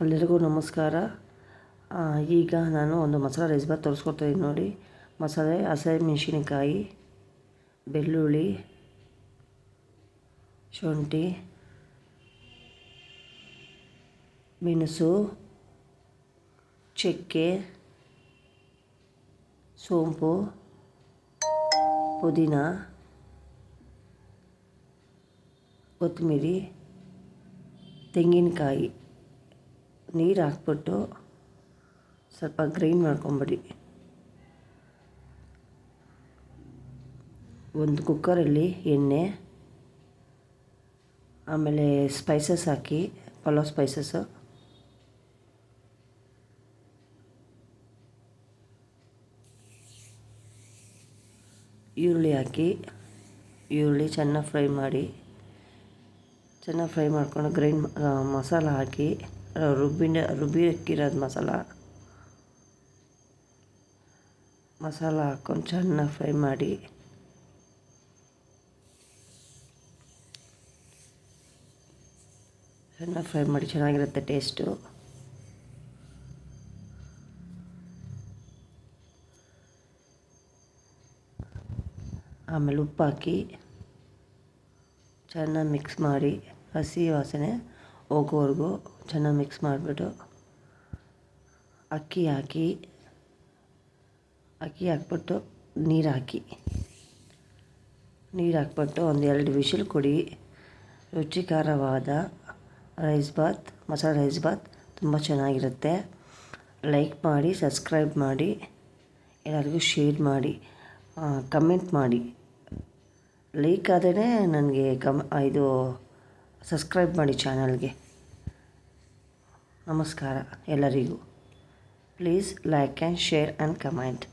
ಎಲ್ಲರಿಗೂ ನಮಸ್ಕಾರ. ಈಗ ನಾನು ಒಂದು ಮಸಾಲೆ ರೈಸ್ ಬಾತ್ ತೋರಿಸ್ಕೊಡ್ತಾಯಿದ್ದೀನಿ ನೋಡಿ. ಮಸಾಲೆ ಹಸಿಮೆಣಸಿನಕಾಯಿ, ಬೆಳ್ಳುಳ್ಳಿ, ಶುಂಠಿ, ಮೆಣಸು, ಚಕ್ಕೆ, ಸೋಂಪು, ಪುದೀನ, ಕೊತ್ತಂಬರಿ, ತೆಂಗಿನಕಾಯಿ. ನೀರು ಹಾಕ್ಬಿಟ್ಟು ಸ್ವಲ್ಪ ಗ್ರೈಂಡ್ ಮಾಡ್ಕೊಂಬಿಡಿ. ಒಂದು ಕುಕ್ಕರಲ್ಲಿ ಎಣ್ಣೆ, ಆಮೇಲೆ ಸ್ಪೈಸಸ್ ಹಾಕಿ, ಪಲಾವ್ ಸ್ಪೈಸಸ್ಸು, ಈರುಳ್ಳಿ ಹಾಕಿ, ಈರುಳ್ಳಿ ಚೆನ್ನಾಗಿ ಫ್ರೈ ಮಾಡ್ಕೊಂಡು ಗ್ರೈಂಡ್ ಮಸಾಲ ಹಾಕಿ, ರುಬ್ಬಿ ಇಕ್ಕಿರೋದು ಮಸಾಲ ಹಾಕ್ಕೊಂಡು ಚೆನ್ನಾಗಿ ಫ್ರೈ ಮಾಡಿ, ಚೆನ್ನಾಗಿರುತ್ತೆ ಟೇಸ್ಟು. ಆಮೇಲೆ ಉಪ್ಪು ಹಾಕಿ ಚೆನ್ನಾಗಿ ಮಿಕ್ಸ್ ಮಾಡಿ, ಹಸಿ ವಾಸನೆ ಹೋಗೋವರೆಗೂ ಚೆನ್ನಾಗಿ ಮಿಕ್ಸ್ ಮಾಡಿಬಿಟ್ಟು ಅಕ್ಕಿ ಹಾಕ್ಬಿಟ್ಟು ನೀರು ಹಾಕ್ಬಿಟ್ಟು ಒಂದು 2 ವಿಷಲ್ ಕೊಡಿ. ರುಚಿಕರವಾದ ಮಸಾಲೆ ರೈಸ್ ಬಾತ್ ತುಂಬ ಚೆನ್ನಾಗಿರುತ್ತೆ. ಲೈಕ್ ಮಾಡಿ, ಸಬ್ಸ್ಕ್ರೈಬ್ ಮಾಡಿ, ಎಲ್ಲರಿಗೂ ಶೇರ್ ಮಾಡಿ, ಕಮೆಂಟ್ ಮಾಡಿ. ಲೈಕ್ ಆದರೆ ನನಗೆ ಇದು ಸಬ್ಸ್ಕ್ರೈಬ್ ಮಾಡಿ ಚಾನಲ್ಗೆ. ನಮಸ್ಕಾರ ಎಲ್ಲರಿಗೂ. Please like and share and comment.